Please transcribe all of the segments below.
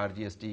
RGST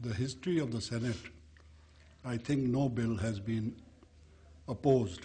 the history of the Senate, I think no bill has been opposed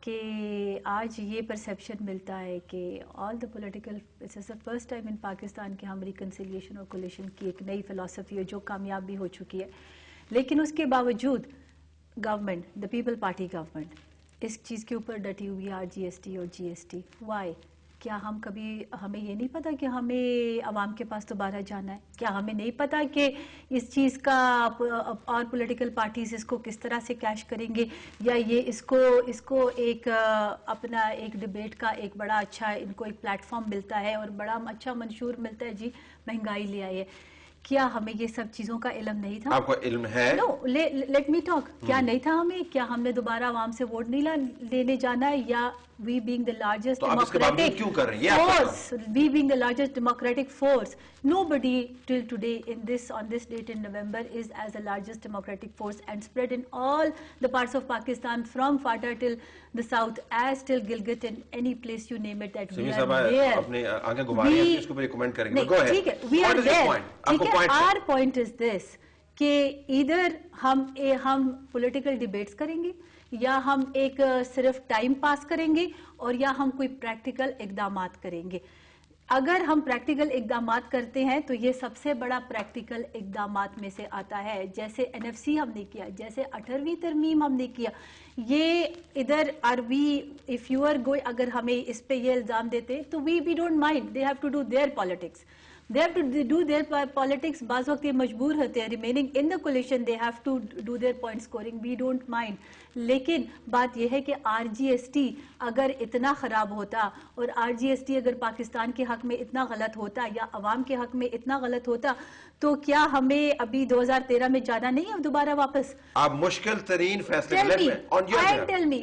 کہ آج یہ perception ملتا ہے کہ all the political it's is the first time in Pakistan کہ ہم ریکنسیلیشن اور کولیشن کی ایک نئی فلسفی ہے جو کامیاب بھی ہو چکی ہے، لیکن اس کے باوجود government, the people party government اس چیز کے اوپر ڈٹی ہوئی ہے، جی ایس ٹی اور جی ایس ٹی. وائی؟ کیا ہمیں یہ نہیں پتا کہ ہمیں عوام کے پاس دوبارہ جانا ہے؟ کیا ہمیں نہیں پتا کہ اس چیز کا اور پولیٹیکل پارٹیز اس کو کس طرح سے کیش کریں گے، یا یہ اس کو ایک اپنا ایک ڈیبیٹ کا ایک بڑا اچھا ان کو ایک پلیٹ فارم ملتا ہے اور بڑا اچھا منشور ملتا ہے، جی مہنگائی لے آئی ہے. کیا ہمیں یہ سب چیزوں کا علم نہیں تھا؟ آپ کو علم ہے؟ نو، لیٹ می ٹاک. کیا نہیں تھا ہمیں؟ کیا ہم نے دوبارہ عوام سے ووٹ نہیں لینے جانا ہے؟ یا we being the largest democratic force, nobody till today on this date in November is as the largest democratic force and spread in all the parts of Pakistan from FATA till the south as till Gilgit and any place you name it that we are there. اپنے آنکھیں گھما رہی ہیں، اس کو بھی comment کریں گے. Go ahead. ٹھیک ہے، we are there. Our point is this کہ ادھر ہم پولیٹیکل ڈیبیٹس کریں گے، یا ہم ایک صرف ٹائم پاس کریں گے، اور یا ہم کوئی پریکٹیکل اقدامات کریں گے. اگر ہم پریکٹیکل اقدامات کرتے ہیں تو یہ سب سے بڑا پریکٹیکل اقدامات میں سے آتا ہے، جیسے NFC ہم نے کیا، جیسے 18ویں ترمیم ہم نے کیا. یہ ادھر if you are going، اگر ہمیں اس پہ یہ الزام دیتے تو we don't mind. They have to do their politics. They have to do their politics. بعض وقت یہ مجبور ہوتے ہیں remaining in the coalition, they have to do their point scoring. We don't mind. لیکن بات یہ ہے کہ RGST اگر اتنا خراب ہوتا، اور RGST اگر پاکستان کے حق میں اتنا غلط ہوتا یا عوام کے حق میں اتنا غلط ہوتا، تو کیا ہمیں ابھی 2013 میں جانا نہیں اب دوبارہ واپس؟ آپ مشکل ترین فیصلے tell me,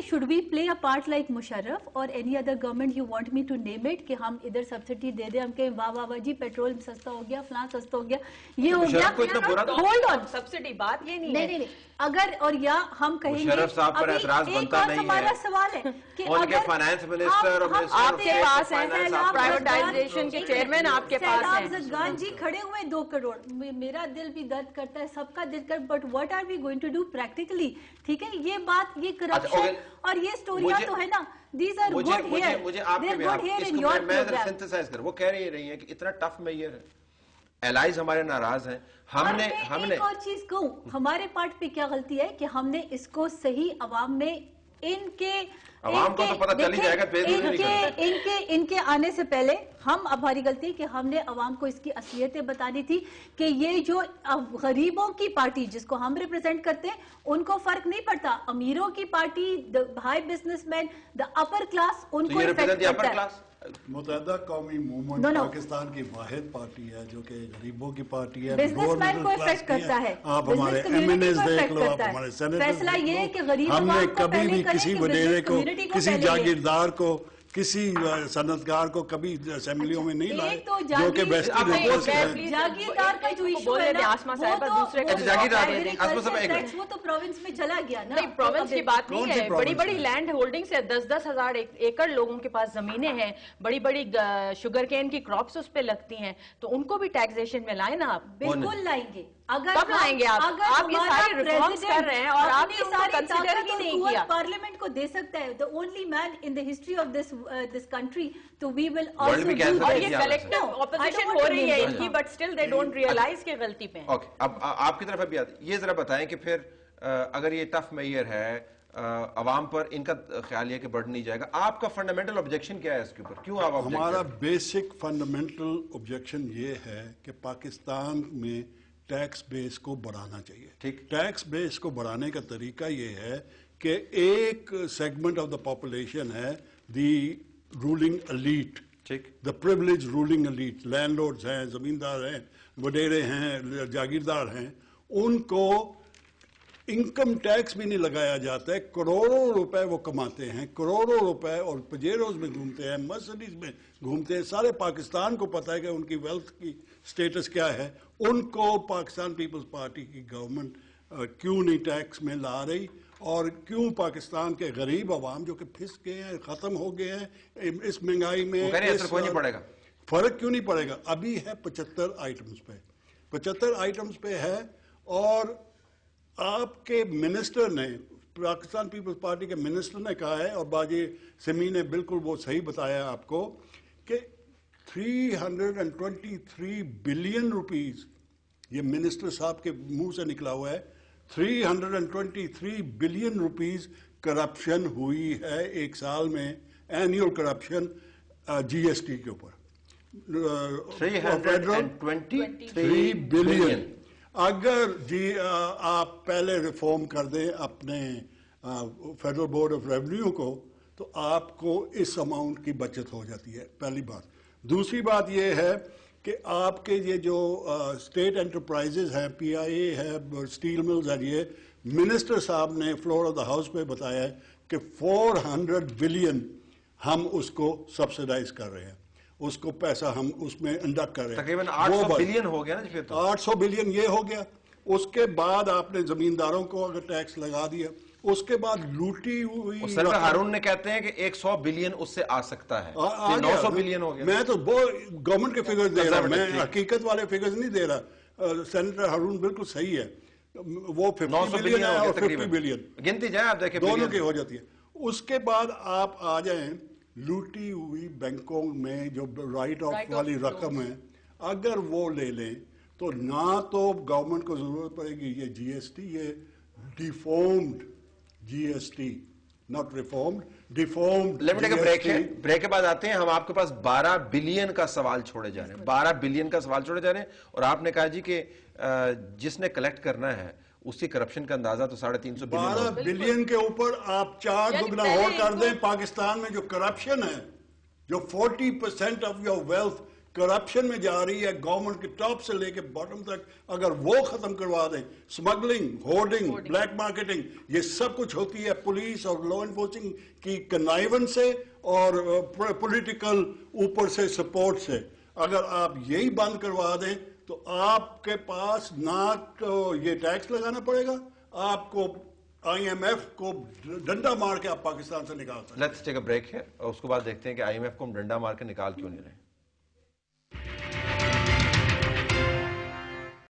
should we play a part like Musharraf or any other government you want me to name it کہ ہم ادھر سبسڈی دے دیں، ہم کہیں واہ واہ واہ جی پیٹرول سستا ہو گیا، فلاں سستا ہو گیا، یہ ہو گیا. ہولڈ آن، سبسڈی بات یہ نہیں ہے. نہیں، اگر اور یا ہم کہیں گے مشرف صاحب پر اعتراض بنتا نہیں ہے. ہمارا سوال ہے کہ ان کے فائنانس منسٹر آپ کے پاس ہیں، پرائیویٹائزیشن کے چیئرمین آپ کے پاس ہیں. سیلاب زدگان جی کھڑے ہوئے 2 کروڑ. میرا دل بھی درد کرتا ہے، سب کا دل کرتا، but what are we going to do practically? ٹھیک ہے، یہ بات، یہ کرپشن اور یہ اسٹوریاں تو ہے نا، دیز آر گڈ ہیئر. مجھے آپ کے میں سنتھسائز کر، وہ کہہ رہی ہیں کہ اتنا ٹف میئر ہے، الائز ہمارے ناراض ہیں. ہم نے ایک اور چیز کہوں، ہمارے پارٹ پہ کیا غلطی ہے کہ ہم نے اس کو صحیح عوام میں عوام کو تو پتہ چل ہی جائے گا. ان کے آنے سے پہلے ہماری غلطی کہ ہم نے عوام کو اس کی اصلیتیں بتانی تھی کہ یہ جو غریبوں کی پارٹی جس کو ہم ریپرزینٹ کرتے ہیں ان کو فرق نہیں پڑتا. امیروں کی party, the high businessman, the upper class, ان کو افیکٹ کرتا ہے. متحدہ قومی موومنٹ پاکستان کی واحد پارٹی ہے جو کہ غریبوں کی پارٹی ہے، بزنس مین کو افیکٹ کرتا ہے. آپ ہمارے MNAs دیکھ لو، آپ ہمارے سینیٹرز. فیصلہ یہ ہے کہ غریب ہم نے کبھی بھی کسی وڈیرے کو، کسی جاگیردار کو، کسی صنعتکار کو کبھی اسمبلیوں میں نہیں لائے جو کہ بیسٹی ریپورٹ ہے. جاگیردار کا جو ایشو ہے نا، وہ تو پروونس میں چلا گیا نا. نہیں، پروونس کی بات نہیں ہے، بڑی بڑی لینڈ ہولڈنگ سے 10-10 ہزار ایکڑ لوگوں کے پاس زمینیں ہیں، بڑی بڑی شوگر کین کی کراپس اس پہ لگتی ہیں، تو ان کو بھی ٹیکسیشن میں لائیں نا. آپ بالکل لائیں گے. کب لائیں گے آپ یہ سارے ریفارمز کر رہے ہیں اور آپ نے ان کو کنسیڈر ہی نہیں کیا. پارلیمنٹ کو دے سکتا ہے، the only man in the history of this country, تو we will also do that. اور یہ کلیکٹیو اپوزیشن ہو رہی ہے ان کی، but still they don't realize کہ غلطی پہ ہیں. اوکے، اب آپ کی طرف ابھی آتی، یہ ذرا بتائیں کہ پھر اگر یہ ٹف میئر ہے عوام پر، ان کا خیال یہ کہ بڑھ نہیں جائے گا، آپ کا فنڈامنٹل آبجیکشن کیا ہے اس کے اوپر؟ کیوں آپ آبجیکٹ؟ ہمارا بیسک فنڈامنٹل آبجیکشن یہ ہے کہ پاکستان میں ٹیکس بیس کو بڑھانا چاہیے. ٹھیک، ٹیکس بیس کو بڑھانے کا طریقہ یہ ہے کہ ایک سیگمنٹ آف دا پاپولیشن ہے دی رولنگ ایلیٹ، ٹھیک، the privilege ruling elite, landlords ہیں، زمیندار ہیں، وڈیرے ہیں، جاگیردار ہیں، ان کو انکم ٹیکس بھی نہیں لگایا جاتا ہے. کروڑوں روپے وہ کماتے ہیں، کروڑوں روپے، اور پجیروز میں گھومتے ہیں، مرسڈیز میں گھومتے ہیں. سارے پاکستان کو پتہ ہے کہ ان کی ویلتھ کی سٹیٹس کیا ہے. ان کو پاکستان پیپلز پارٹی کی گورنمنٹ کیوں نہیں ٹیکس میں لا رہی، اور کیوں پاکستان کے غریب عوام جو کہ پھنس گئے ہیں، ختم ہو گئے ہیں اس مہنگائی میں، فرق کیوں نہیں پڑے گا؟ ابھی ہے 75 آئٹمز پہ، 75 آئٹمز پہ ہے، اور آپ کے منسٹر نے پاکستان پیپلز پارٹی کے منسٹر نے کہا ہے اور باجی سمی نے بالکل وہ صحیح بتایا آپ کو کہ 323 بلین روپیز، یہ منسٹر صاحب کے منہ سے نکلا ہوا ہے، 323 بلین روپیز کرپشن ہوئی ہے ایک سال میں، اینیول کرپشن جی ایس ٹی کے اوپر 323 بلین. اگر آپ پہلے ریفارم کر دیں اپنے فیڈرل بورڈ آف ریونیو کو تو آپ کو اس اماؤنٹ کی بچت ہو جاتی ہے، پہلی بات. دوسری بات یہ ہے کہ آپ کے یہ جو اسٹیٹ انٹرپرائزز ہیں، پی آئی اے ہے، اسٹیل ملز ہے، یہ منسٹر صاحب نے فلور آف دا ہاؤس پہ بتایا ہے کہ 400 بلین ہم اس کو سبسیڈائز کر رہے ہیں، اس کو پیسہ ہم اس میں انڈکٹ کر رہے ہیں. تقریباً 800 بلین ہو گیا نا جی، 800 بلین یہ ہو گیا. اس کے بعد آپ نے زمینداروں کو اگر ٹیکس لگا دیا، اس کے بعد لوٹی ہوئی. سینیٹر ہارون نے کہتے ہیں کہ 100 بلین اس سے آ سکتا ہے، 900 بلین ہو گیا. میں تو گورنمنٹ کے فگرز دے رہا ہوں، میں حقیقت والے فگرز نہیں دے رہا. سینیٹر ہارون بالکل صحیح ہے، وہ 50 بلین ہے اور 50 بلین گنتی جائیں آپ دیکھیں دونوں کی ہو جاتی ہے. اس کے بعد آپ آ جائیں لوٹی ہوئی بینکوں میں جو رائٹ آف والی رقم ہے، اگر وہ لے لیں تو نہ تو گورنمنٹ کو ضرورت پڑے گی یہ جی ایس ٹی، یہ deformed G S T, not reformed, deformed. Break کے بعد آتے ہیں ہم. آپ کے پاس 12 بلین کا سوال چھوڑے جا رہے ہیں، 12 بلین کا سوال چھوڑے جا رہے ہیں، اور آپ نے کہا جی کہ جس نے کلیکٹ کرنا ہے اس کی کرپشن کا اندازہ تو 350 بلین. 12 بلین کے اوپر آپ 4 دگنا اور کر دیں. پاکستان میں جو کرپشن ہے، جو 40% آف یور ویلتھ کرپشن میں جا رہی ہے گورنمنٹ کے ٹاپ سے لے کے باٹم تک، اگر وہ ختم کروا دیں، سمگلنگ، ہورڈنگ، بلیک مارکیٹنگ، یہ سب کچھ ہوتی ہے پولیس اور لا انفورسنگ کی کنائیون سے اور پولیٹیکل اوپر سے سپورٹ سے. اگر آپ یہی بند کروا دیں تو آپ کے پاس نہ تو یہ ٹیکس لگانا پڑے گا، آپ کو آئی ایم ایف کو ڈنڈا مار کے آپ پاکستان سے نکال سکتے ہیں. لیٹس ٹیک اے بریک ہے، اور اس کے بعد دیکھتے ہیں کہ آئی ایم ایف کو ہم ڈنڈا مار کے نکال کیوں نہیں رہے.